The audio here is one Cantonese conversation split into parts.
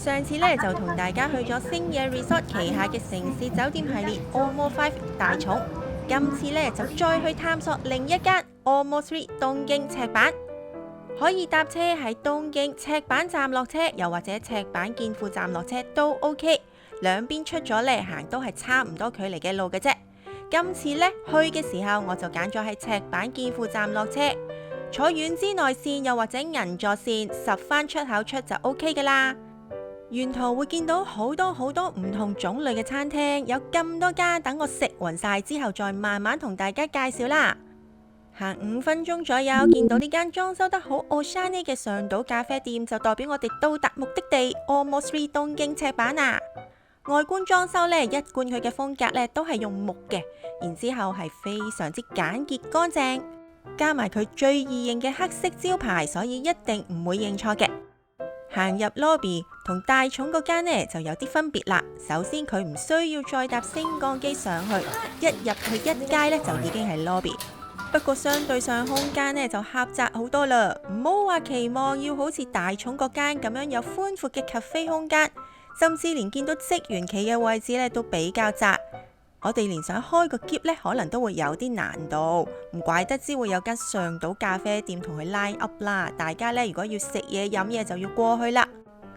上次咧就同大家去咗星野 Resort 旗下嘅城市酒店系列 Omo 5大塚，今次咧就再去探索另一間 Omo 3東京赤坂，可以搭車喺東京赤坂站落車，又或者赤坂見附站落車都 OK， 兩邊出咗嚟行都係差唔多距離嘅路嘅啫。今次咧去嘅時候，我就揀咗喺赤坂見附站落車，坐丸之內線又或者銀座線10番出口出就 OK 噶啦。沿途會見到好多唔同種類嘅餐廳，有咁多間，等我食勻晒之後再慢慢同大家介紹啦。行5分鐘左右，見到呢間裝修得好 oshane 嘅上島咖啡店，就代表我哋到達目的地 Omo 3東京赤坂啊！外觀裝修呢，一貫佢嘅風格呢都係用木嘅，然之後係非常之簡潔乾淨，加埋佢最易認嘅黑色招牌，所以一定唔會認錯嘅。行入 lobby 同大塚嗰間呢就有啲分別啦。首先佢唔需要再搭升降機上去，一入去一階呢就已經係 lobby。不過相對上空間呢就狹窄好多啦，唔好話期望要好似大塚嗰間咁樣有寬闊嘅 cafe 空間，甚至連見到職員企嘅位置呢都比較窄。我哋連想開個篋呢可能都會有啲難度，唔怪得知會有間上島咖啡店同佢 line up 啦。大家呢，如果要食嘢飲嘢就要過去啦。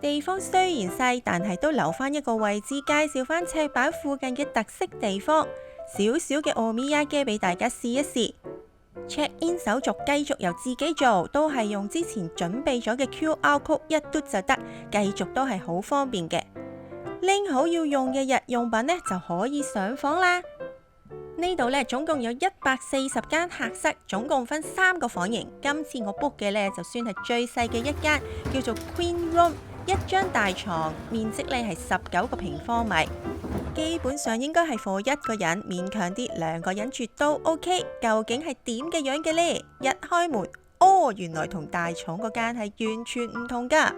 地方雖然細，但係都留翻一個位置介紹翻赤坂附近嘅特色地方，少少嘅おみやげ俾大家試一試。check in 手續繼續由自己做，都係用之前準備咗嘅 QR code 一嘟就得，繼續都係好方便嘅。拎好要用嘅日用品呢，就可以上房啦。呢度呢，總共有140間客室，總共分3個房型。今次我 book 嘅呢，就算係最細嘅一間，叫做 Queen Room， 一張大床，面積呢係19個平方米，基本上應該係for一個人，勉強啲2個人住都 OK。究竟係點嘅樣嘅呢？一開門，原來同大塚嗰間係完全唔同噶。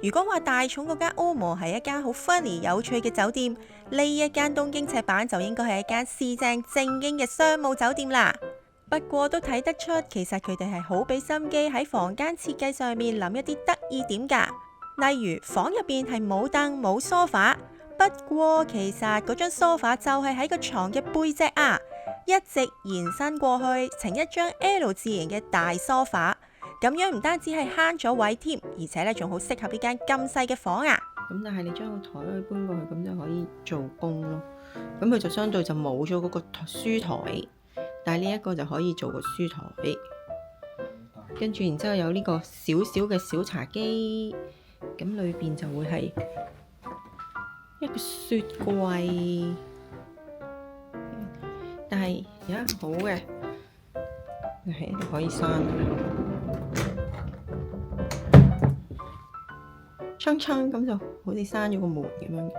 如果話大塚嗰間 Omo 係一間好 funny 有趣嘅酒店，呢一間東京赤坂就應該係一間市正正經嘅商務酒店啦。不過都睇得出，其實佢哋係好俾心機喺房間設計上面諗一啲得意點噶。例如房入邊係冇凳冇梳化，不過其實嗰張梳化就係喺個床嘅背脊啊，一直延伸過去成一張 L 字形嘅大梳化。咁樣唔單止係慳咗位添，而且咧仲好適合呢間咁細嘅房啊！咁但係你將個台可以搬過去，咁就可以做工咯。咁佢就相對就冇咗嗰個書台，但係呢一個就可以做個書台。跟住然之後有呢個小小嘅小茶几，咁裏邊就會係一個雪櫃。但係而家好嘅，係呢度可以閂。槍咁就好似閂咗個門咁樣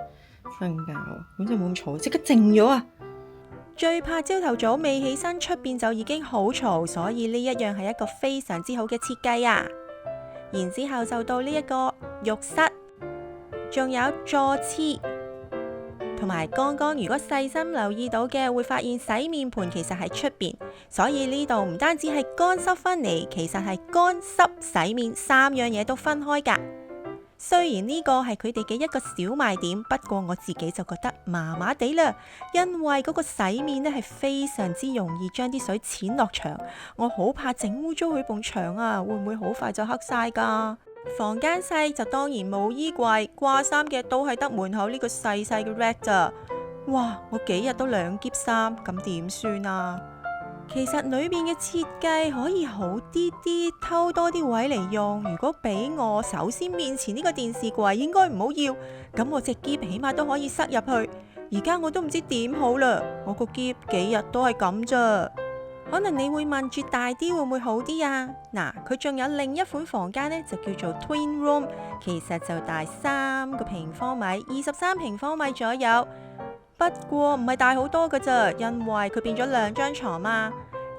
瞓覺，咁就冇咁嘈，即刻靜咗啊！最怕朝頭早未起身，出邊就已經好嘈，所以呢一樣係一個非常之好嘅設計啊！然之後就到呢一個浴室，仲有座廁，同埋剛剛如果細心留意到嘅，會發現洗面盤其實喺出邊，所以呢度唔單止係乾濕分離，其實係乾濕洗面3樣嘢都分開㗎。雖然呢個係佢哋嘅一個小賣點，不過我自己就覺得麻麻地啦，因為嗰個洗面呢係非常之容易將啲水濺落牆，我好怕整污糟佢埲牆啊，會唔會好快就黑晒㗎？房間細就當然冇衣櫃，掛衫嘅都係得門口呢個細細嘅 rack 咋。哇！我幾日都2篋衫，咁點算啊？其實裏面嘅設計可以好啲啲，偷多啲位嚟用。如果俾我，首先面前呢個電視櫃應該唔好要，咁我隻篋起碼都可以塞入去。而家我都唔知點好啦，我個篋幾日都係咁咋。可能你會問住大啲會唔會好啲啊？嗱，佢仲有另一款房間呢，就叫做 Twin Room， 其實就大3個平方米，23平方米左右。不過唔係大好多㗎咋，因為佢變咗2張床嘛。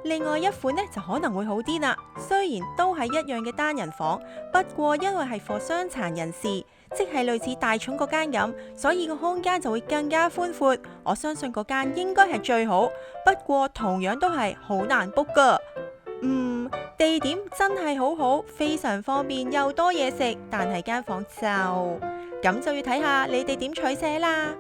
另外一款呢就可能會好啲啦，雖然都係一樣嘅單人房，不過因為係 for 傷殘人士，即係類似大塚嗰間咁，所以個空間就會更加寬闊。我相信嗰間應該係最好，不過同樣都係好難 book 㗎。地點真係好好，非常方便又多嘢食，但係間房就咁就要睇下你哋點取捨啦。